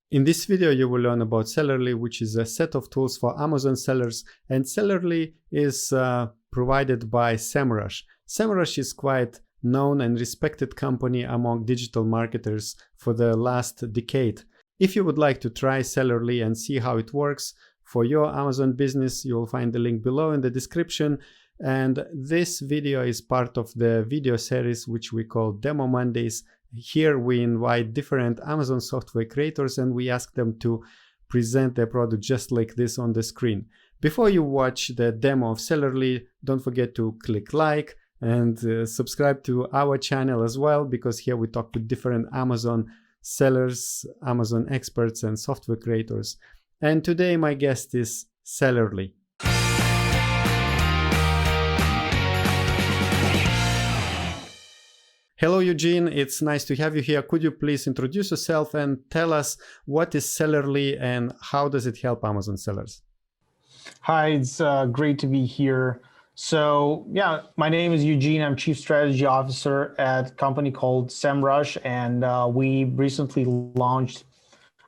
In this video, you will learn about Sellerly, which is a set of tools for Amazon sellers, and Sellerly is provided by SEMrush. SEMrush is quite known and respected company among digital marketers for the last decade. If you would like to try Sellerly and see how it works for your Amazon business, you will find the link below in the description. And this video is part of the video series which we call Demo Mondays. Here we invite different Amazon software creators and we ask them to present their product just like this on the screen. Before you watch the demo of Sellerly, don't forget to click like and subscribe to our channel as well, because here we talk with different Amazon sellers, Amazon experts and software creators. And today my guest is Sellerly. Hello, Eugene. It's nice to have you here. Could you please introduce yourself and tell us what is Sellerly and how does it help Amazon sellers? Hi, it's great to be here. So yeah, my name is Eugene. I'm Chief Strategy Officer at a company called SEMrush, and we recently launched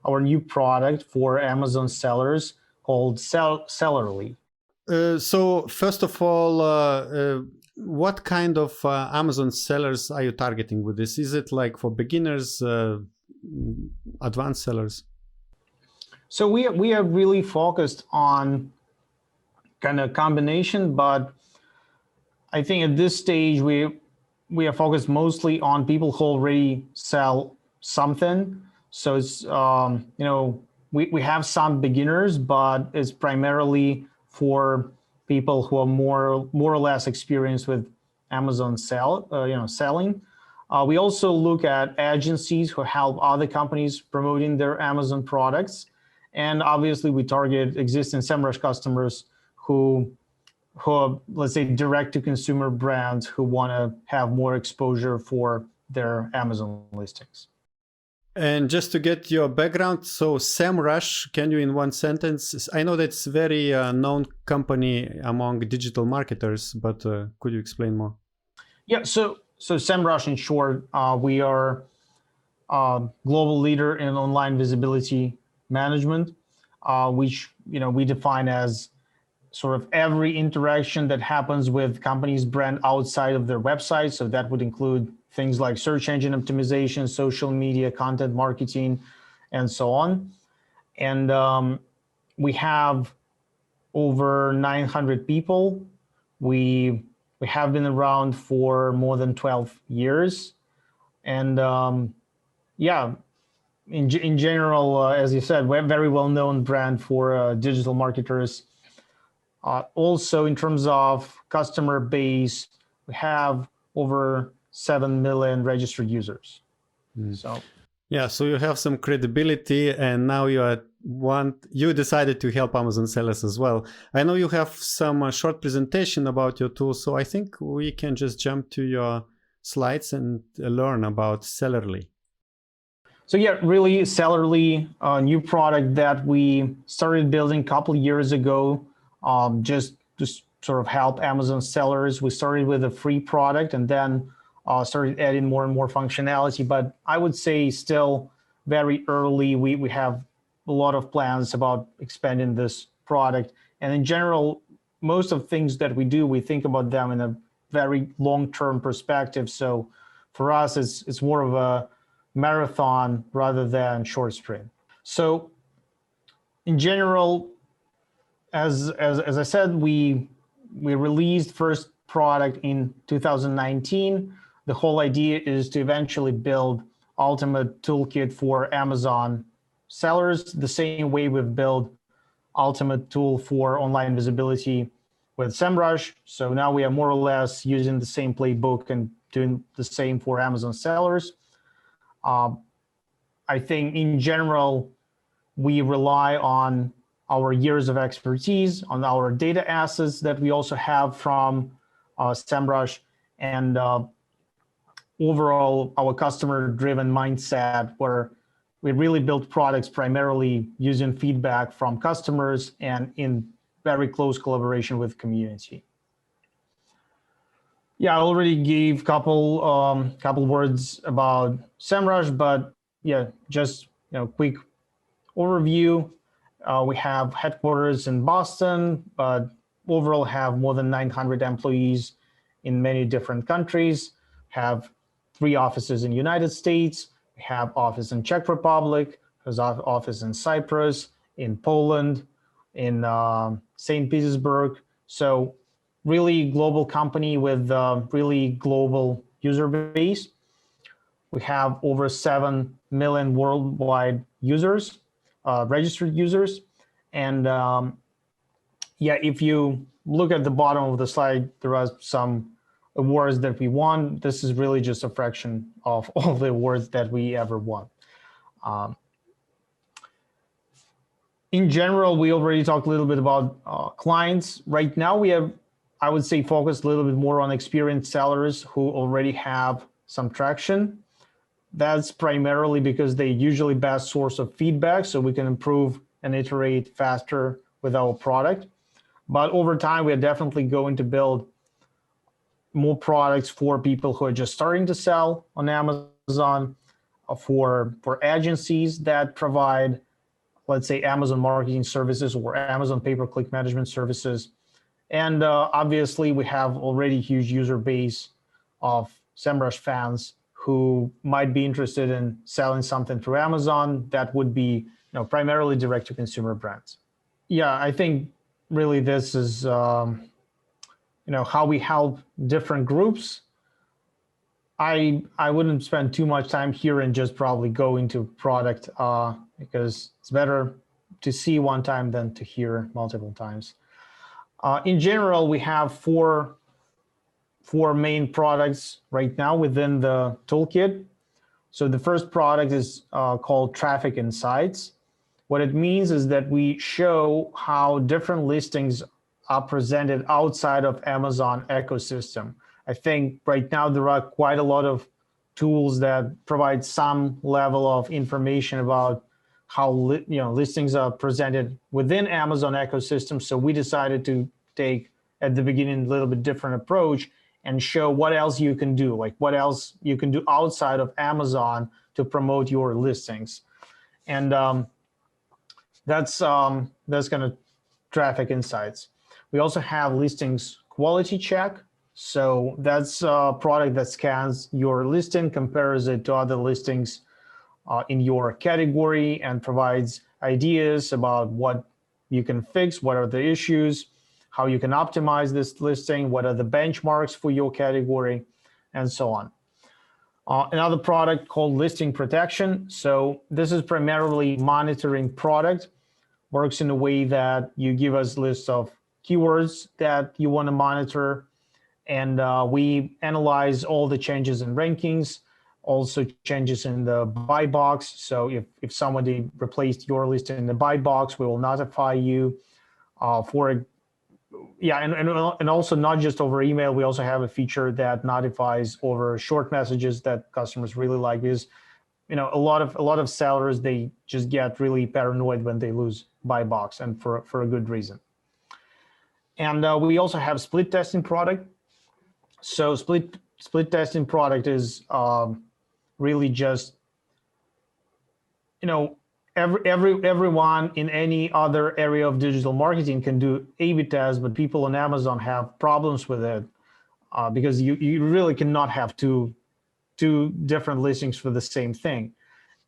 our new product for Amazon sellers called Sellerly. So first of all, what kind of Amazon sellers are you targeting with this? Is it like for beginners, advanced sellers? So we are really focused on kind of combination, but I think at this stage we are focused mostly on people who already sell something. So it's we have some beginners, but it's primarily for people who are more or less experienced with Amazon selling. We also look at agencies who help other companies promoting their Amazon products, and obviously we target existing SEMrush customers who are, let's say, direct-to-consumer brands who want to have more exposure for their Amazon listings. And just to get your background, so SEMrush, can you in one sentence, I know that's a very known company among digital marketers, but could you explain more? Yeah, so SEMrush in short, we are a global leader in online visibility management, which we define as sort of every interaction that happens with companies' brand outside of their website. So that would include things like search engine optimization, social media, content marketing, and so on. And we have over 900 people. We have been around for more than 12 years. And yeah, in general, as you said, we're a very well-known brand for digital marketers. Also, in terms of customer base, we have over 7 million registered users. So you have some credibility, and now you decided to help Amazon sellers as well. I know you have some short presentation about your tool, so I think we can just jump to your slides and learn about Sellerly. So yeah, really Sellerly, a new product that we started building a couple of years ago, just to sort of help Amazon sellers. We started with a free product and then started adding more and more functionality, but I would say still very early. We have a lot of plans about expanding this product. And in general, most of things that we do, we think about them in a very long-term perspective. So for us, it's more of a marathon rather than short sprint. So in general, as I said, we released first product in 2019. The whole idea is to eventually build ultimate toolkit for Amazon sellers, the same way we've built ultimate tool for online visibility with SEMrush. So now we are more or less using the same playbook and doing the same for Amazon sellers. I think in general, we rely on our years of expertise, on our data assets that we also have from SEMrush, and overall our customer-driven mindset, where we really build products primarily using feedback from customers and in very close collaboration with community. Yeah, I already gave couple words about SEMrush, but yeah, just quick overview, we have headquarters in Boston, but overall have more than 900 employees in many different countries, have 3 offices in the United States, we have office in Czech Republic, there's office in Cyprus, in Poland, in St. Petersburg. So really global company with really global user base. We have over 7 million worldwide users, registered users. And yeah, if you look at the bottom of the slide, there are some awards that we won. This is really just a fraction of all the awards that we ever won. In general, we already talked a little bit about clients. Right now, we have, I would say, focused a little bit more on experienced sellers who already have some traction. That's primarily because they usually best source of feedback, so we can improve and iterate faster with our product. But over time, we are definitely going to build more products for people who are just starting to sell on Amazon, for agencies that provide, let's say, Amazon marketing services or Amazon pay-per-click management services. And obviously, we have already a huge user base of SEMrush fans who might be interested in selling something through Amazon that would be, primarily direct-to-consumer brands. Yeah, I think really this is how we help different groups. I wouldn't spend too much time here and just probably go into product because it's better to see one time than to hear multiple times. In general, we have four main products right now within the toolkit. So the first product is called Traffic Insights. What it means is that we show how different listings are presented outside of Amazon ecosystem. I think right now there are quite a lot of tools that provide some level of information about how listings are presented within Amazon ecosystem. So we decided to take at the beginning a little bit different approach and show what else you can do, like what else you can do outside of Amazon to promote your listings. And that's kind of Traffic Insights. We also have Listings Quality Check. So that's a product that scans your listing, compares it to other listings in your category, and provides ideas about what you can fix, what are the issues, how you can optimize this listing, what are the benchmarks for your category, and so on. Another product called Listing Protection. So this is primarily monitoring product, works in a way that you give us lists of keywords that you want to monitor, and we analyze all the changes in rankings, also changes in the buy box. So if somebody replaced your listing in the buy box, we will notify you and also not just over email. We also have a feature that notifies over short messages that customers really like, because a lot of sellers, they just get really paranoid when they lose buy box, and for a good reason. And we also have split testing product. So split testing product is really just everyone in any other area of digital marketing can do A/B tests, but people on Amazon have problems with it because you really cannot have two different listings for the same thing.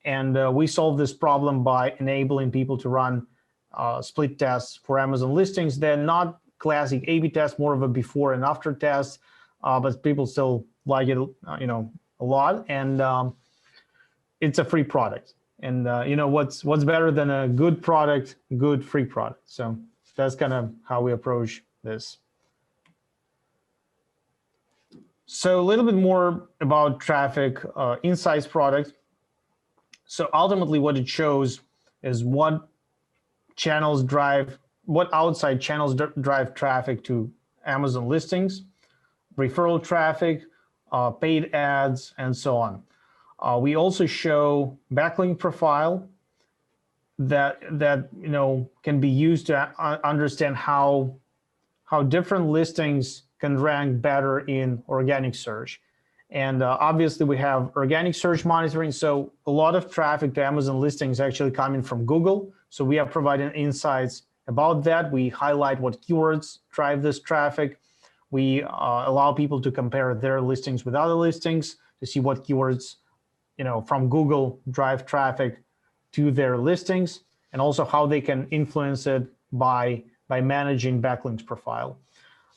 And we solve this problem by enabling people to run split tests for Amazon listings. They're not classic A/B tests, more of a before and after test, but people still like it, a lot. And it's a free product. And what's better than a good product, good free product. So that's kind of how we approach this. So a little bit more about Traffic Insights product. So ultimately what it shows is what outside channels drive traffic to Amazon listings, referral traffic, paid ads, and so on. We also show backlink profile that can be used to understand how different listings can rank better in organic search. And obviously we have organic search monitoring. So a lot of traffic to Amazon listings actually coming from Google. So we are providing insights about that. We highlight what keywords drive this traffic. We allow people to compare their listings with other listings to see what keywords, from Google drive traffic to their listings, and also how they can influence it by managing backlinks profile.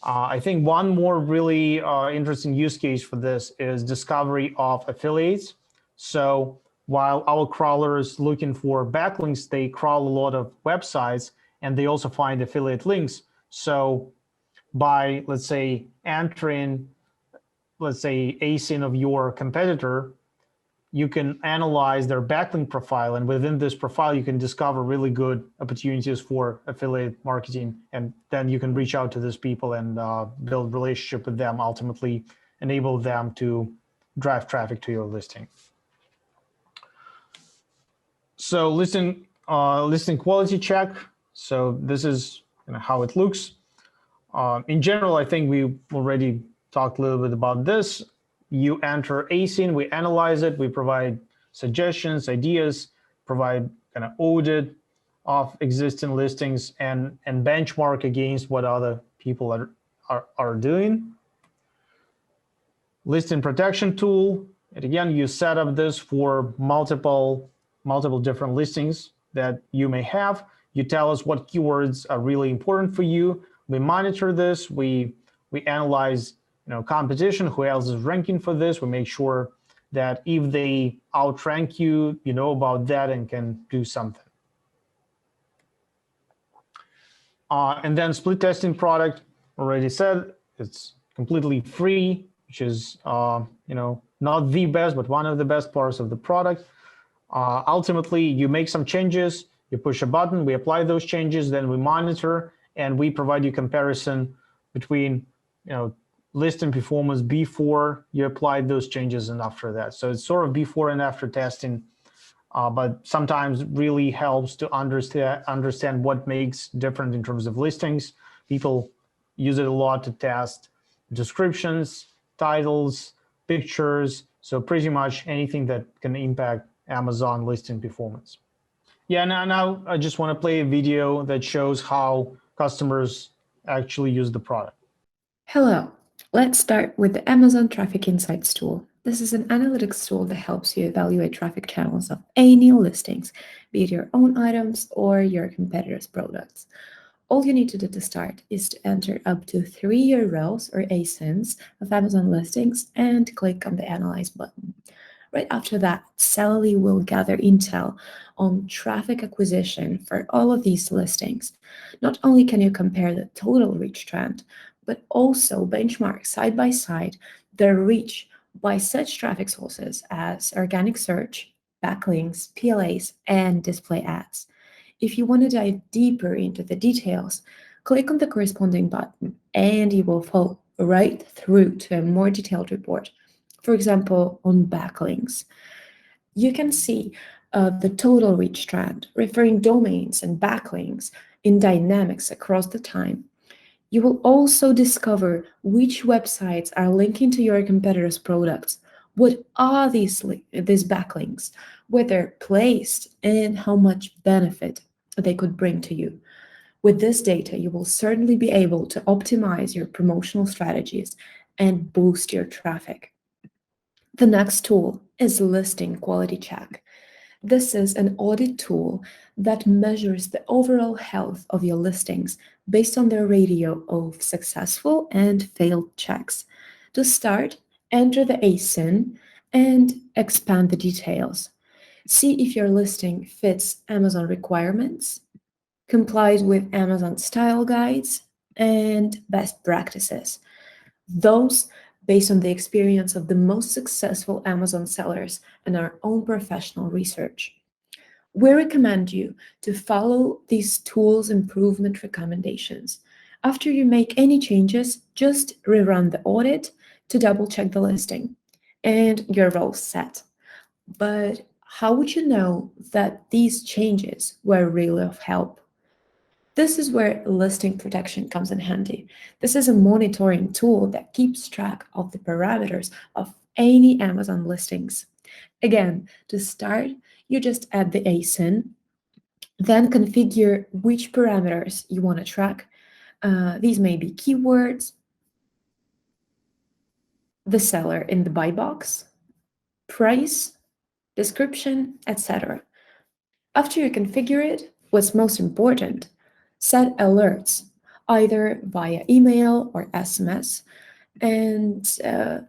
I think one more really interesting use case for this is discovery of affiliates. So while our crawlers looking for backlinks, they crawl a lot of websites and they also find affiliate links. So by, let's say, entering, ASIN of your competitor, you can analyze their backlink profile, and within this profile, you can discover really good opportunities for affiliate marketing, and then you can reach out to these people and build relationship with them, ultimately enable them to drive traffic to your listing. So listing quality check. So this is how it looks. In general, I think we already talked a little bit about this. You enter ASIN, we analyze it, we provide suggestions, ideas, provide kind of audit of existing listings and benchmark against what other people are doing. Listing protection tool, and again, you set up this for multiple different listings that you may have. You tell us what keywords are really important for you. We monitor this, we analyze competition, who else is ranking for this. We make sure that if they outrank you, you know about that and can do something. And then split testing product, already said, it's completely free, which is not the best, but one of the best parts of the product. Ultimately, you make some changes, you push a button, we apply those changes, then we monitor, and we provide you comparison between listing performance before you applied those changes and after that. So it's sort of before and after testing, but sometimes really helps to understand what makes different in terms of listings. People use it a lot to test descriptions, titles, pictures, so pretty much anything that can impact Amazon listing performance. Yeah, now I just want to play a video that shows how customers actually use the product. Hello. Let's start with the Amazon Traffic Insights tool. This is an analytics tool that helps you evaluate traffic channels of any listings, be it your own items or your competitors' products. All you need to do to start is to enter up to 3 rows or ASINs of Amazon listings and click on the Analyze button. Right after that, Sellzone will gather intel on traffic acquisition for all of these listings. Not only can you compare the total reach trend, but also benchmark side by side the reach by such traffic sources as organic search, backlinks, PLAs, and display ads. If you want to dive deeper into the details, click on the corresponding button and you will fall right through to a more detailed report. For example, on backlinks, you can see the total reach trend, referring domains and backlinks in dynamics across the time. You will also discover which websites are linking to your competitors' products, what are these backlinks, where they're placed, and how much benefit they could bring to you. With this data, you will certainly be able to optimize your promotional strategies and boost your traffic. The next tool is Listing Quality Check. This is an audit tool that measures the overall health of your listings based on their ratio of successful and failed checks. To start, enter the ASIN and expand the details. See if your listing fits Amazon requirements, complies with Amazon style guides, and best practices. Those based on the experience of the most successful Amazon sellers and our own professional research. We recommend you to follow these tools' improvement recommendations. After you make any changes, just rerun the audit to double-check the listing, and you're all set. But how would you know that these changes were really of help? This is where listing protection comes in handy. This is a monitoring tool that keeps track of the parameters of any Amazon listings. Again, to start, you just add the ASIN, then configure which parameters you want to track. These may be keywords, the seller in the buy box, price, description, etc. After you configure it, what's most important, set alerts, either via email or SMS. And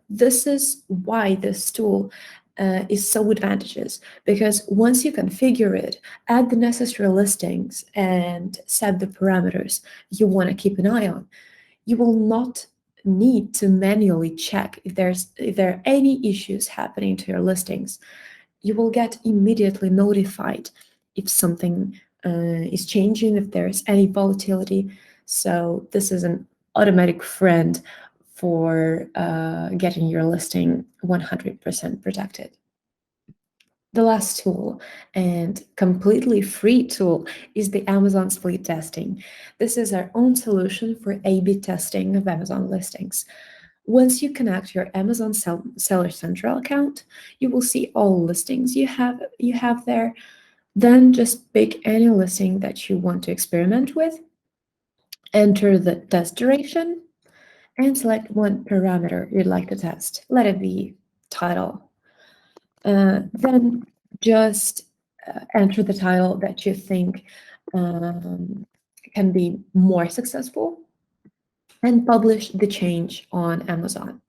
this is why this tool is so advantageous, because once you configure it, add the necessary listings and set the parameters you want to keep an eye on, you will not need to manually check if there are any issues happening to your listings. You will get immediately notified if something is changing, if there's any volatility. So this is an automatic friend for getting your listing 100% protected. The last tool, and completely free tool, is the Amazon split testing. This is our own solution for A/B testing of Amazon listings. Once you connect your Amazon Seller Central account, you will see all listings you have there. Then just pick any listing that you want to experiment with, enter the test duration, and select one parameter you'd like to test. Let it be title. Then just enter the title that you think can be more successful, and publish the change on Amazon.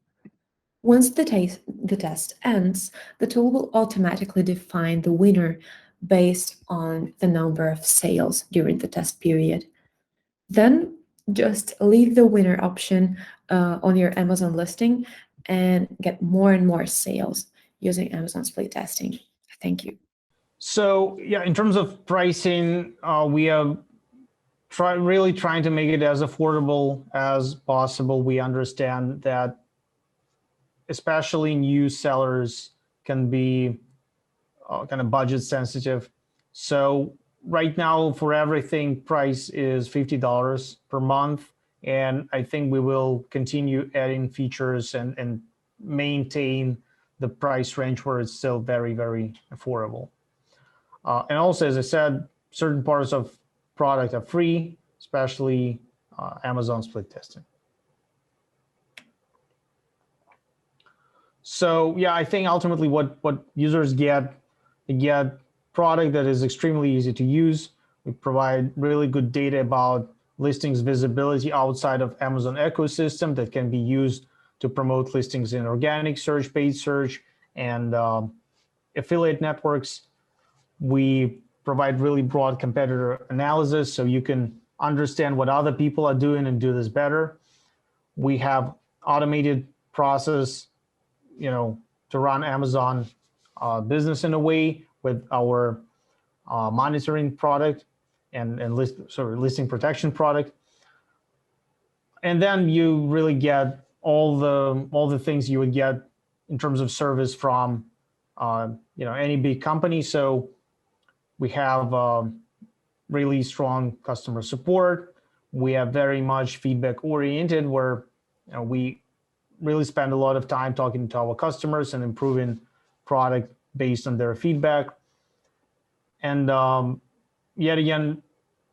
Once the test ends, the tool will automatically define the winner based on the number of sales during the test period. Then just leave the winner option on your Amazon listing and get more and more sales using Amazon split testing. Thank you. So yeah, in terms of pricing, we are really trying to make it as affordable as possible. We understand that especially new sellers can be kind of budget sensitive. So right now for everything, price is $50 per month. And I think we will continue adding features and maintain the price range where it's still very, very affordable. And also, as I said, certain parts of product are free, especially Amazon split testing. So yeah, I think ultimately what users get, they get product that is extremely easy to use. We provide really good data about listings visibility outside of Amazon ecosystem that can be used to promote listings in organic search, paid search, and affiliate networks. We provide really broad competitor analysis so you can understand what other people are doing and do this better. We have automated process, to run Amazon business in a way with our monitoring product and listing protection product. And then you really get all the things you would get in terms of service from any big company. So we have really strong customer support. We are very much feedback oriented, where we really spend a lot of time talking to our customers and improving product based on their feedback. And yet again,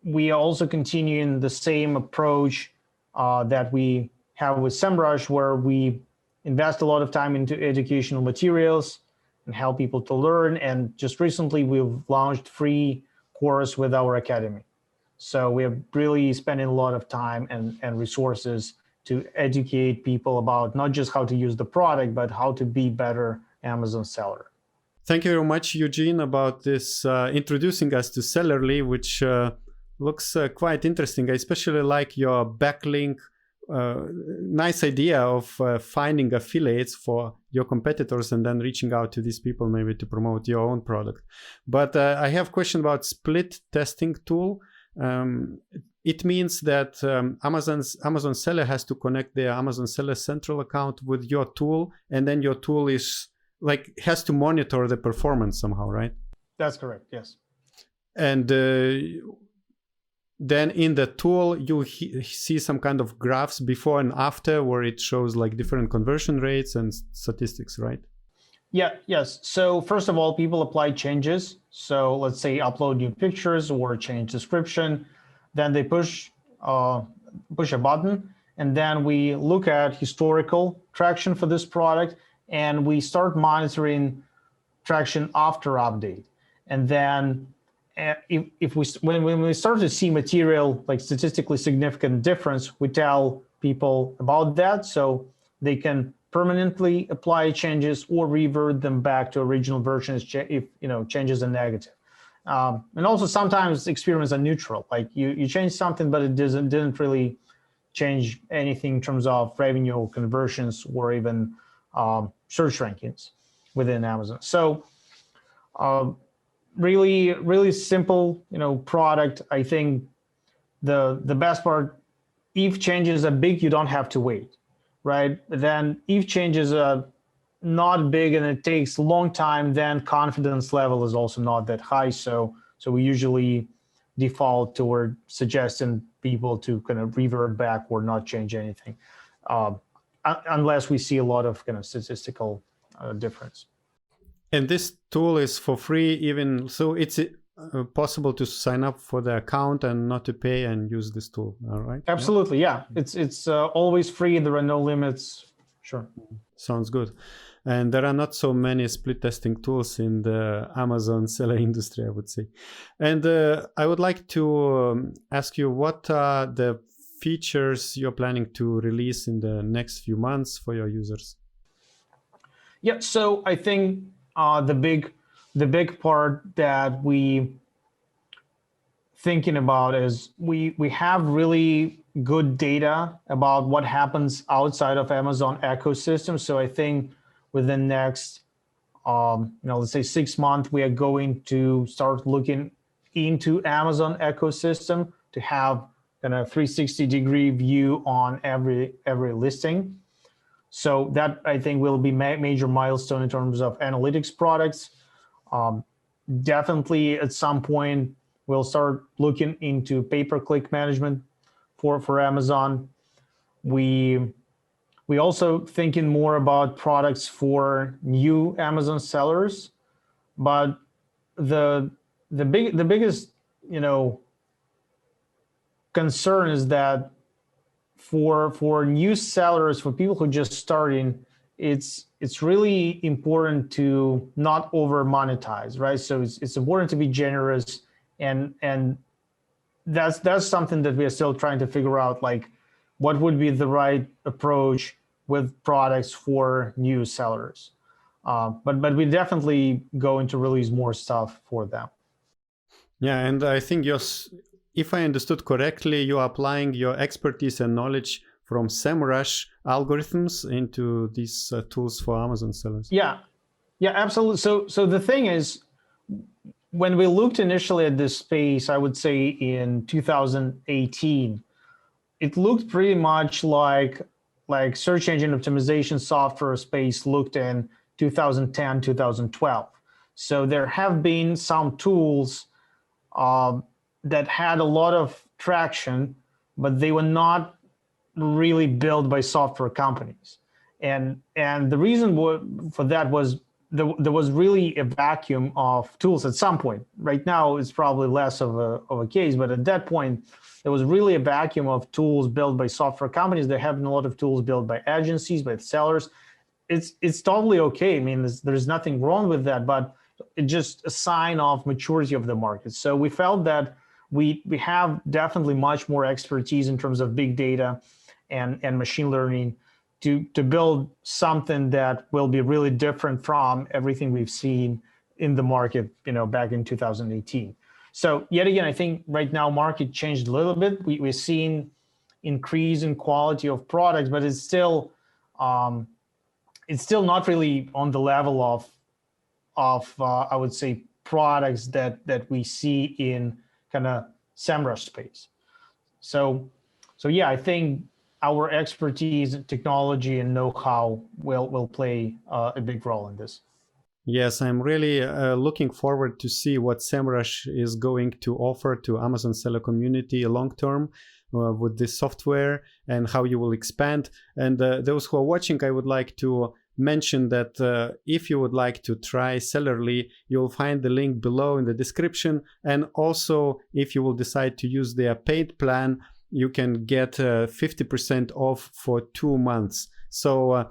we are also continuing the same approach that we have with SEMrush, where we invest a lot of time into educational materials and help people to learn. And just recently, we've launched free course with our academy. So we are really spending a lot of time and resources to educate people about not just how to use the product, but how to be better Amazon seller. Thank you very much, Eugene, about this introducing us to Sellerly, which looks quite interesting. I especially like your backlink. Nice idea of finding affiliates for your competitors and then reaching out to these people maybe to promote your own product. But I have a question about split testing tool. It means that Amazon seller has to connect their Amazon Seller Central account with your tool, and then your tool has to monitor the performance somehow, right? That's correct, yes. And then in the tool, you see some kind of graphs before and after where it shows like different conversion rates and statistics, right? Yeah, yes. So first of all, people apply changes. So let's say upload new pictures or change description. Then they push a button, and then we look at historical traction for this product, and we start monitoring traction after update. And then when we start to see material, like statistically significant difference, we tell people about that so they can permanently apply changes or revert them back to original versions if changes are negative. And also sometimes experiments are neutral, like you change something, but it didn't really change anything in terms of revenue or conversions or even search rankings within Amazon. So really simple, product. I think the best part, if changes are big, you don't have to wait, right? Then if changes are not big and it takes a long time, then confidence level is also not that high. So we usually default toward suggesting people to kind of revert back or not change anything, unless we see a lot of kind of statistical difference. And this tool is for free, even so it's possible to sign up for the account and not to pay and use this tool, all right? Absolutely, yeah. It's always free. There are no limits. Sure. Sounds good. And there are not so many split testing tools in the Amazon seller industry, I would say. And I would like to ask you, what are the features you're planning to release in the next few months for your users? Yeah, so I think the big part that we thinking about is we have really good data about what happens outside of Amazon ecosystem. So I think within next let's say 6 months, we are going to start looking into Amazon ecosystem to have kind of 360-degree view on every listing. So that I think will be major milestone in terms of analytics products. Definitely at some point we'll start looking into pay-per-click management for Amazon. We also thinking more about products for new Amazon sellers, but the biggest concern is that for new sellers, for people who just starting, it's really important to not over monetize, right? So it's important to be generous, and that's something that we are still trying to figure out, like what would be the right approach with products for new sellers. But we definitely going to release more stuff for them. Yeah, and I think if I understood correctly, you're applying your expertise and knowledge from SEMrush algorithms into these tools for Amazon sellers. Yeah, absolutely. So the thing is, when we looked initially at this space, I would say in 2018, it looked pretty much like search engine optimization software space looked in 2010, 2012. So there have been some tools that had a lot of traction, but they were not really built by software companies. And the reason for that was there was really a vacuum of tools at some point. Right now, it's probably less of a case, but at that point, there was really a vacuum of tools built by software companies. There have been a lot of tools built by agencies, by sellers. It's totally okay. I mean, there's nothing wrong with that, but it's just a sign of maturity of the market. So we felt that we have definitely much more expertise in terms of big data and machine learning to build something that will be really different from everything we've seen in the market, back in 2018. So yet again, I think right now market changed a little bit. We're seeing increase in quality of products, but it's still not really on the level of I would say products that we see in kind of SEMrush space. So yeah, I think our expertise, technology, and know-how will play a big role in this. Yes, I'm really looking forward to see what SEMrush is going to offer to Amazon seller community long term with this software, and how you will expand. And those who are watching, I would like to mention that if you would like to try Sellerly, you'll find the link below in the description. And also, if you will decide to use their paid plan, you can get 50% off for 2 months. So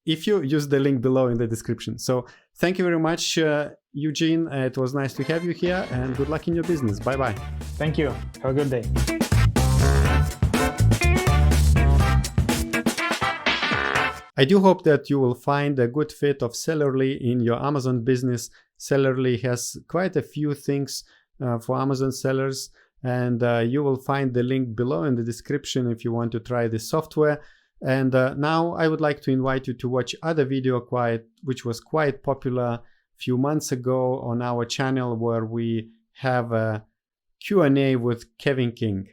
if you use the link below in the description. So thank you very much, Eugene. It was nice to have you here, and good luck in your business. Bye-bye. Thank you. Have a good day. I do hope that you will find a good fit of Sellerly in your Amazon business. Sellerly has quite a few things for Amazon sellers, and you will find the link below in the description if you want to try this software. And now I would like to invite you to watch other video which was quite popular a few months ago on our channel, where we have a Q&A with Kevin King.